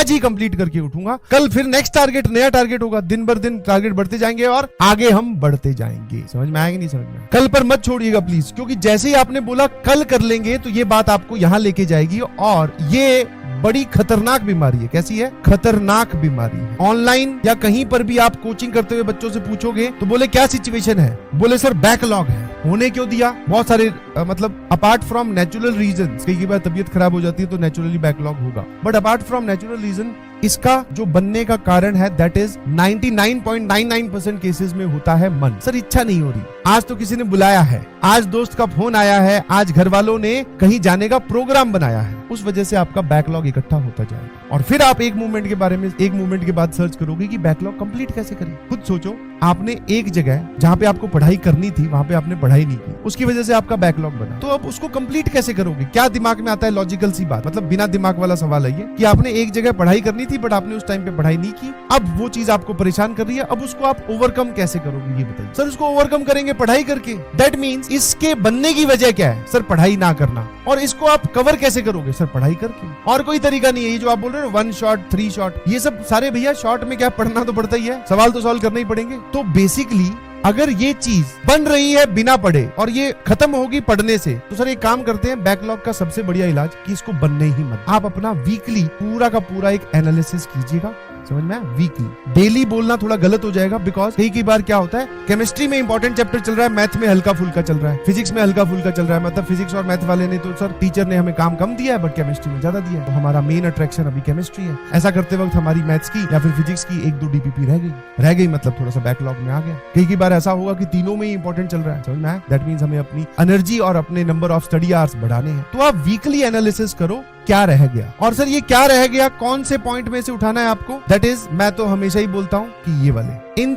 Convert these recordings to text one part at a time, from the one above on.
आज ही कंप्लीट करके उठूंगा, कल फिर नेक्स्ट टारगेट, नया टारगेट होगा, दिन भर दिन टारगेट बढ़ते जाएंगे और आगे हम बढ़ते जाएंगे। समझ में आएगा नहीं समझ में? कल पर मत छोड़िएगा प्लीज, क्योंकि जैसे ही आपने बोला कल कर लेंगे तो ये बात आपको यहां लेके जाएगी और ये बड़ी खतरनाक बीमारी है। कैसी है? खतरनाक बीमारी है। ऑनलाइन या कहीं पर भी आप कोचिंग करते हुए बच्चों से पूछोगे तो बोले क्या सिचुएशन है, बोले सर बैकलॉग है। होने क्यों दिया? बहुत सारे मतलब अपार्ट फ्रॉम नेचुरल रीजन, कई बार तबीयत खराब हो जाती है तो नेचुरली बैकलॉग होगा, but apart from natural reason इसका जो बनने का कारण है दैट इज 99.99% केसेस में होता है मन। सर इच्छा नहीं हो रही, आज तो किसी ने बुलाया है, आज दोस्त का फोन आया है, आज घर वालों ने कहीं जाने का प्रोग्राम बनाया है, उस वजह से आपका बैकलॉग इकट्ठा होता जाएगा। और फिर आप एक मूवमेंट के बारे में एक मूवमेंट के बाद सर्च करोगे कि बैकलॉग कंप्लीट कैसे करें। खुद सोचो, आपने एक जगह जहां पे आपको पढ़ाई करनी थी वहां पे आपने पढ़ाई नहीं की, उसकी वजह से आपका बैकलॉग बना, तो अब उसको कंप्लीट कैसे करोगे? क्या दिमाग में आता है? लॉजिकल सी बात, मतलब बिना दिमाग वाला सवाल है ये कि आपने एक जगह पढ़ाई करनी थी बट आपने उस टाइम पे पढ़ाई नहीं की, अब वो चीज आपको परेशान कर रही है, अब उसको आप ओवरकम कैसे करोगे ये बताइए। सर उसको ओवरकम करेंगे पढ़ाई करके, दैट मींस इसके बनने की वजह क्या है? सर पढ़ाई ना करना। और इसको आप कवर कैसे करोगे? सर पढ़ाई करके, और कोई तरीका नहीं है। ये जो आप बोल रहे हो 1 शॉट 3 शॉट, ये सब सारे भैया शॉर्ट में क्या पढ़ना तो पड़ता ही है, सवाल तो सॉल्व करने ही पड़ेंगे। तो बेसिकली अगर ये चीज बन रही है बिना पढ़े और ये खत्म होगी पढ़ने से, तो सर एक काम करते हैं, बैकलॉग का सबसे बढ़िया इलाज कि इसको बनने ही मत। आप अपना वीकली पूरा का पूरा एक एनालिसिस कीजिएगा। समझ में? वीकली, डेली बोलना थोड़ा गलत हो जाएगा, बिकॉज कई बार क्या होता है, केमिस्ट्री में इंपॉर्टेंट चैप्टर चल रहा है, मैथ में हल्का फुल्का चल रहा है, फिजिक्स में हल्का फुल्का चल रहा है, मतलब फिजिक्स और मैथ वाले ने तो सर टीचर ने हमें काम कम दिया है बट केमिस्ट्री में ज्यादा दिया है, तो हमारा मेन अट्रैक्शन अभी केमिस्ट्री है। ऐसा करते वक्त हमारी मैथ्स की या फिर फिजिक्स की 1-2 डीपीपी रह गई, मतलब थोड़ा सा बैकलॉग में आ गया। कई बार ऐसा होगा कि तीनों में ही इंपॉर्टेंट चल रहा है। समझ में आया? दैट मींस हमें अपनी एनर्जी और अपने नंबर ऑफ स्टडी आवर्स बढ़ाने हैं। तो आप वीकली एनालिसिस करो क्या रह गया, और सर ये क्या रह गया कौन से पॉइंट में से उठाना है आपको, दैट इज, मैं तो हमेशा ही बोलता हूं कि ये वाले इन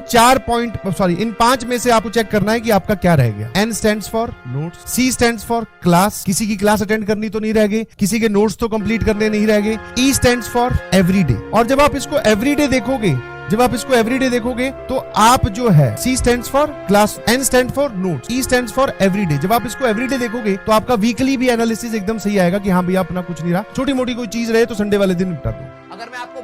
5 में से आपको चेक करना है कि आपका क्या रह गया। N stands for notes, C stands for class, किसी की क्लास अटेंड करनी तो नहीं रह गई, किसी के नोट्स तो कंप्लीट करने नहीं रह गए। E स्टैंड्स फॉर एवरीडे, और जब आप इसको एवरीडे देखोगे तो आप जो है C stands for class, N stand for notes, E stands for everyday, जब आप इसको एवरीडे देखोगे तो आपका वीकली भी एनालिसिस एकदम सही आएगा कि हाँ भैया अपना कुछ नहीं रहा, छोटी मोटी कोई चीज रहे तो संडे वाले दिन निपटा दो। अगर मैं आपको